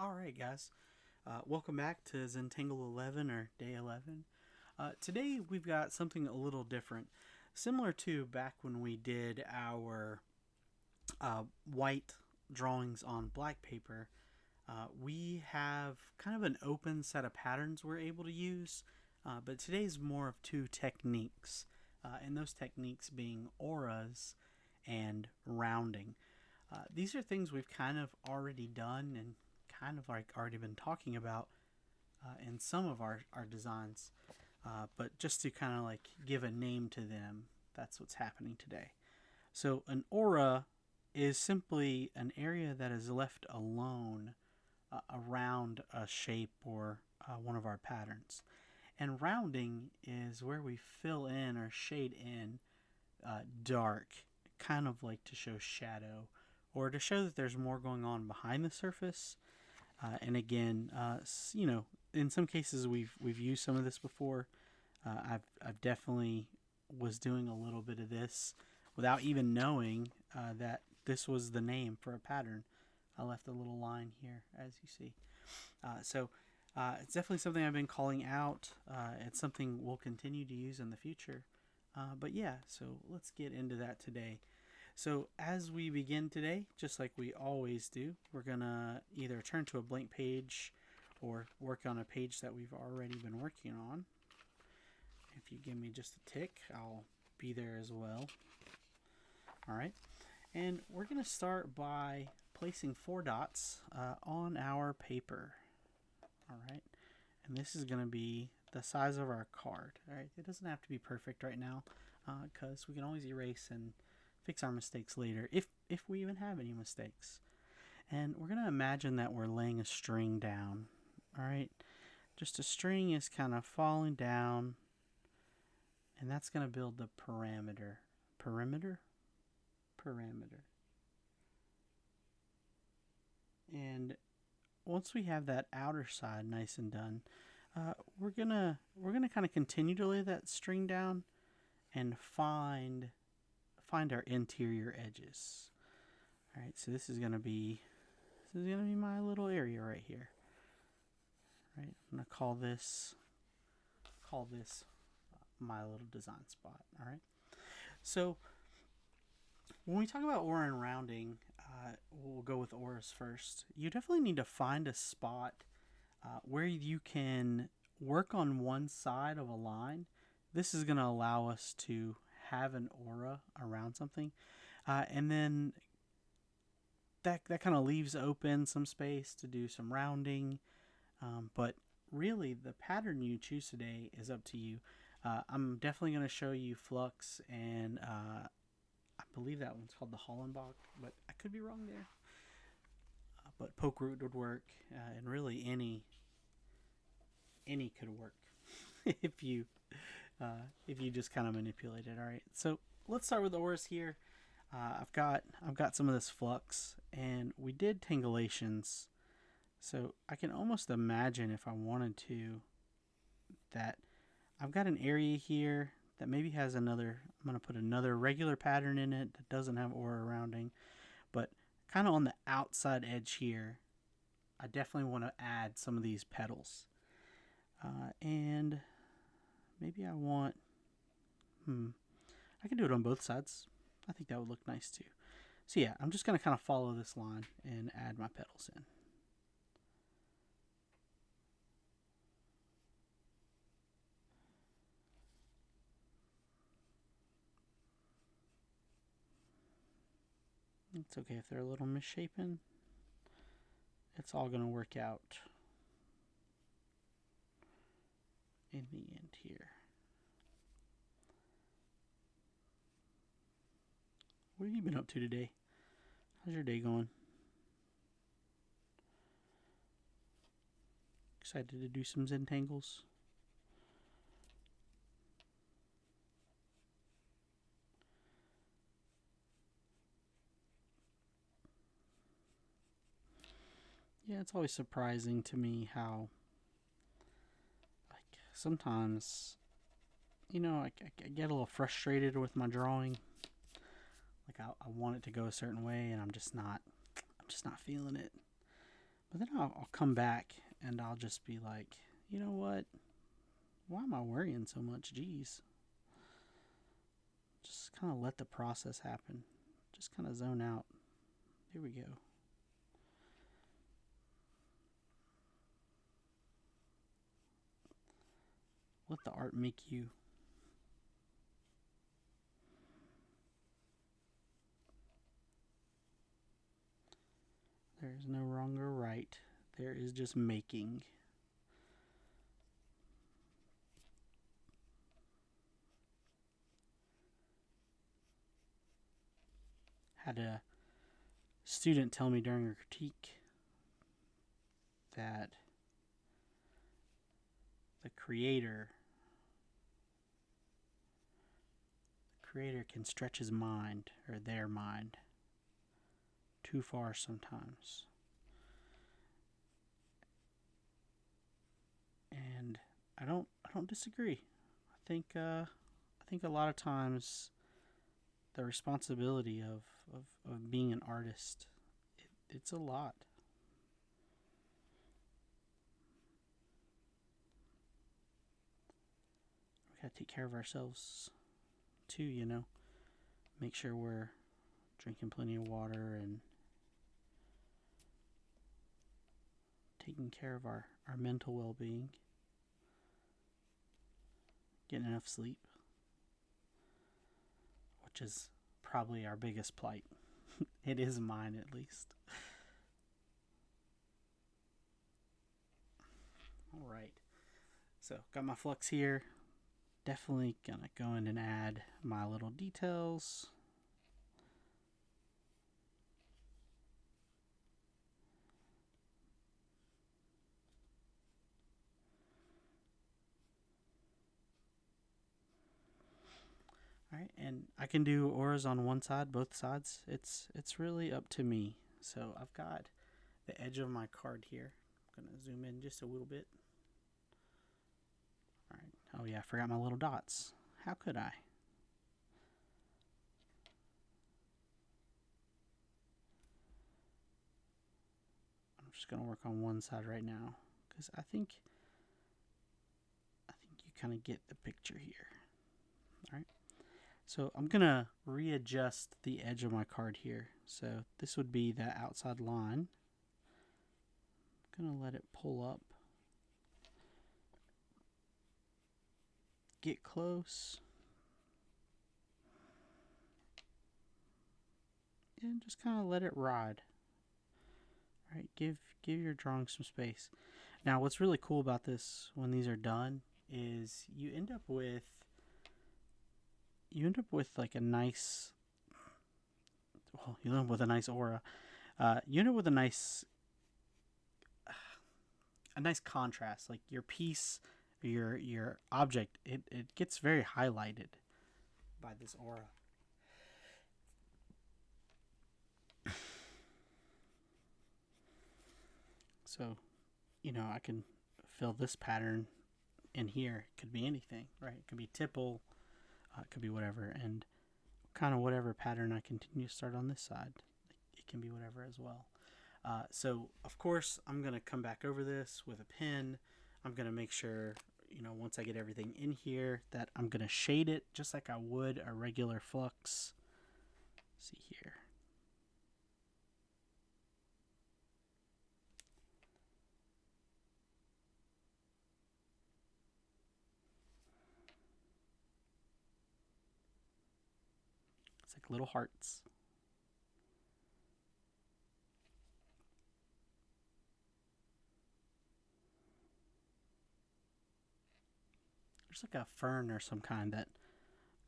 Alright, guys. Welcome back to Zentangle 11 or day 11. Today we've got something a little different. Similar to back when we did our white drawings on black paper, we have kind of an open set of patterns we're able to use. But today's more of two techniques, and those techniques being auras and rounding. These are things we've kind of already done and kind of like already been talking about in some of our designs, but just to kind of like give a name to them, that's what's happening today. So an aura is simply an area that is left alone around a shape or one of our patterns. And rounding is where we fill in or shade in dark, kind of like to show shadow or to show that there's more going on behind the surface. And again, in some cases we've used some of this before. I've definitely was doing a little bit of this without even knowing that this was the name for a pattern. I left a little line here, as you see. It's definitely something I've been calling out. It's something we'll continue to use in the future. But yeah, so let's get into that today. So as we begin today, just like we always do, we're going to either turn to a blank page or work on a page that we've already been working on. If you give me just a tick, I'll be there as well. All right. And we're going to start by placing 4 dots on our paper. All right. And this is going to be the size of our card. All right. It doesn't have to be perfect right now because we can always erase and fix our mistakes later if we even have any mistakes. And we're going to imagine that we're laying a string down. All right. Just a string is kind of falling down, and that's going to build the perimeter. And once we have that outer side nice and done, we're gonna kind of continue to lay that string down and find our interior edges. All right, so this is gonna be my little area right here. All right, I'm gonna call this my little design spot. All right, so when we talk about aura and rounding, we'll go with auras first. You definitely need to find a spot where you can work on one side of a line. This is going to allow us to have an aura around something. And then that kind of leaves open some space to do some rounding. But really, the pattern you choose today is up to you. I'm definitely going to show you flux, and I believe that one's called the Hollenbach, but I could be wrong there. But poke root would work, and really any could work if you just kind of manipulate it. All right, so let's start with the auras here. I've got some of this flux, and we did tangulations, so I can almost imagine if I wanted to that I've got an area here that maybe has another. I'm going to put another regular pattern in it that doesn't have aura rounding, but kind of on the outside edge here, I definitely want to add some of these petals. And maybe I want, I can do it on both sides. I think that would look nice too. So yeah, I'm just going to kind of follow this line and add my petals in. It's okay if they're a little misshapen. It's all going to work out in the end here. What have you been up to today? How's your day going? Excited to do some Zentangles? Yeah, it's always surprising to me how, like, sometimes, I get a little frustrated with my drawing. Like, I want it to go a certain way, and I'm just not feeling it. But then I'll come back and I'll just be like, you know what? Why am I worrying so much? Jeez. Just kind of let the process happen. Just kind of zone out. Here we go. Let the art make you. There is no wrong or right. There is just making. Had a student tell me during a critique that the creator can stretch his mind or their mind too far sometimes. And I don't disagree. I think a lot of times the responsibility of being an artist, it's a lot. We gotta take care of ourselves too, you know. Make sure we're drinking plenty of water and taking care of our mental well being. Getting enough sleep, which is probably our biggest plight. It is mine, at least. All right. So, got my flux here. Definitely gonna go in and add my little details. Alright, and I can do auras on one side, both sides. It's really up to me. So I've got the edge of my card here. I'm gonna zoom in just a little bit. Alright. Oh yeah, I forgot my little dots. How could I? I'm just gonna work on one side right now because I think you kind of get the picture here. Alright. So I'm going to readjust the edge of my card here. So this would be that outside line. I'm going to let it pull up. Get close. And just kind of let it ride. All right, give your drawing some space. Now what's really cool about this when these are done is you end up with like a nice, you end up with a nice aura. You end up with a nice contrast. Like your piece, your object, it gets very highlighted by this aura. So, you know, I can fill this pattern in here. It could be anything, right? It could be tipple. It could be whatever, and kind of whatever pattern I continue to start on this side, it can be whatever as well. So of course I'm going to come back over this with a pen. I'm going to make sure, you know, once I get everything in here, that I'm going to shade it just like I would a regular flux. Let's see here. It's like little hearts. There's like a fern or some kind that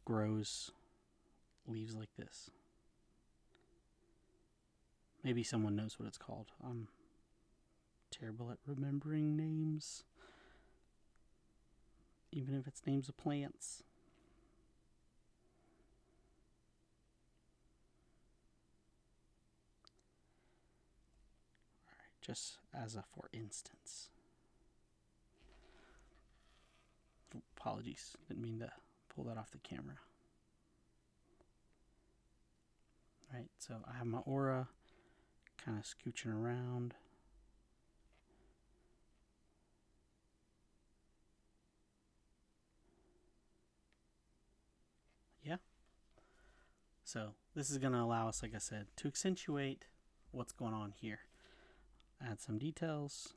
grows leaves like this. Maybe someone knows what it's called. I'm terrible at remembering names, even if it's names of plants. Just as a for instance. Apologies, didn't mean to pull that off the camera. Alright, so I have my aura kind of scooching around. So this is going to allow us, like I said, to accentuate what's going on here. Add some details.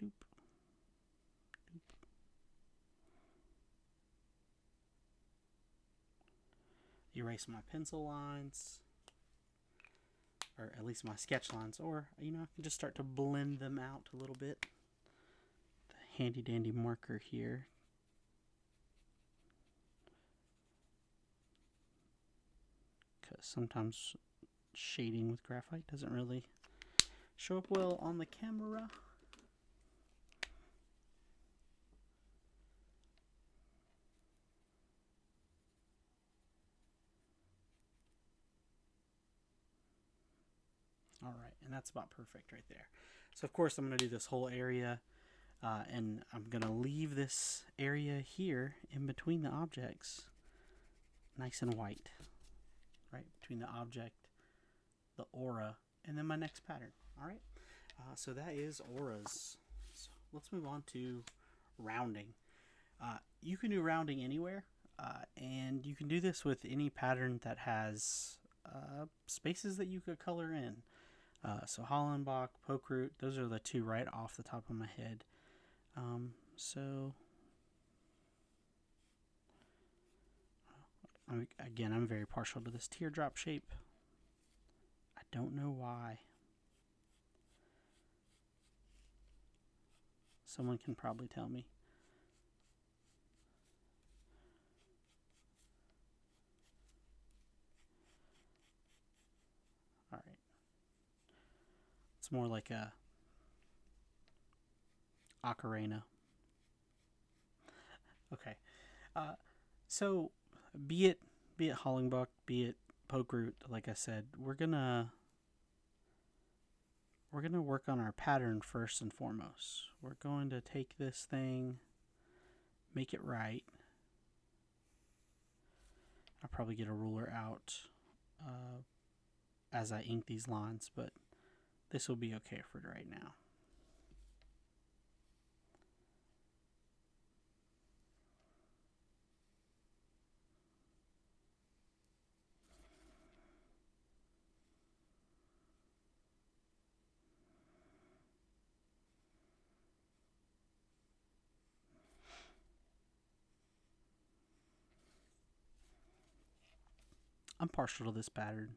Doop. Doop. Erase my pencil lines, or at least my sketch lines, or I can just start to blend them out a little bit. The handy dandy marker here. Because sometimes shading with graphite doesn't really show up well on the camera. All right, and that's about perfect right there. So of course I'm going to do this whole area, and I'm going to leave this area here in between the objects nice and white, right, between the object, the aura, and then my next pattern. All right, so that is auras. So let's move on to rounding. You can do rounding anywhere, and you can do this with any pattern that has spaces that you could color in. So Hollenbach, poke root, those are the two right off the top of my head. So again, I'm very partial to this teardrop shape. I don't know why. Someone can probably tell me. All right. It's more like a ocarina. Okay. So be it Hollenbach, be it poke root, like I said, we're gonna work on our pattern first and foremost. We're going to take this thing, make it right. I'll probably get a ruler out as I ink these lines, but this will be okay for right now. I'm partial to this pattern.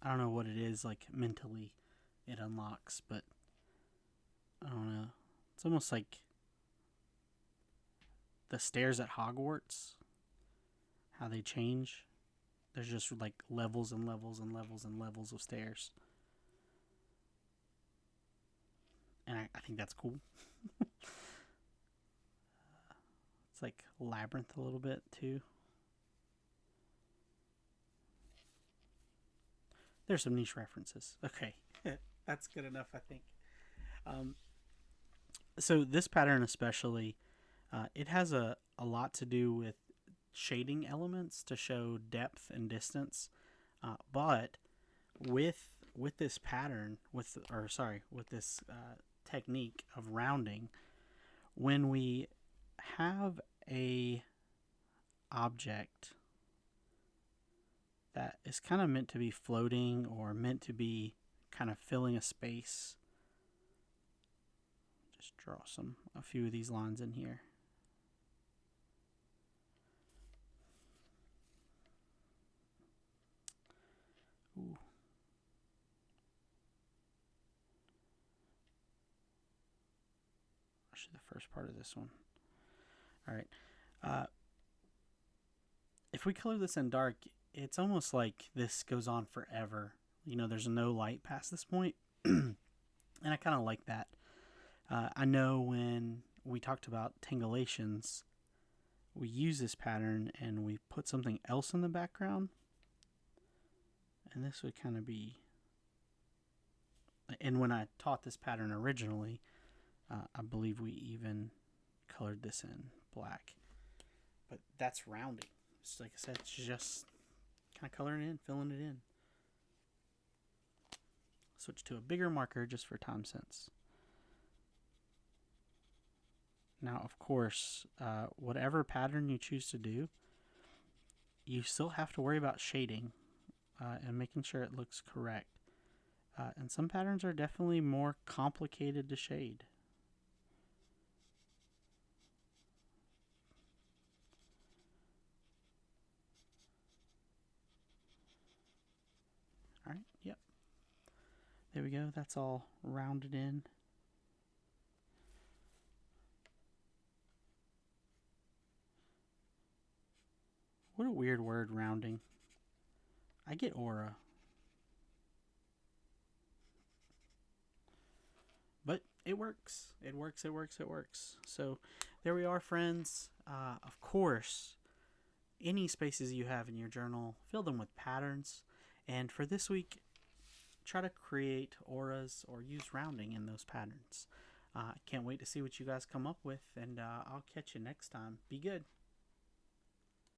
I don't know what it is, like mentally it unlocks, but I don't know. It's almost like the stairs at Hogwarts, how they change. There's just like levels and levels and levels and levels of stairs. And I think that's cool. It's like labyrinth a little bit too. There's some niche references. Okay, that's good enough, I think. So this pattern especially, it has a lot to do with shading elements to show depth and distance. But with this pattern, with this technique of rounding, when we have a object that is kind of meant to be floating or meant to be kind of filling a space, just draw a few of these lines in here. Ooh. Actually, the first part of this one. All right. If we color this in dark, it's almost like this goes on forever. There's no light past this point. And I kind of like that. I know when we talked about tangulations, we use this pattern and we put something else in the background. And this would kind of be... And when I taught this pattern originally, I believe we even colored this in black. But that's rounding. Just like I said, it's just kind of coloring it in, filling it in. Switch to a bigger marker just for time sense. Now, of course, whatever pattern you choose to do, you still have to worry about shading and making sure it looks correct. And some patterns are definitely more complicated to shade. All right, yep. There we go. That's all rounded in. What a weird word, rounding. I get aura. But it works. It works, it works, it works. So there we are, friends. Of course, any spaces you have in your journal, fill them with patterns. And for this week, try to create auras or use rounding in those patterns. Can't wait to see what you guys come up with, and I'll catch you next time. Be good.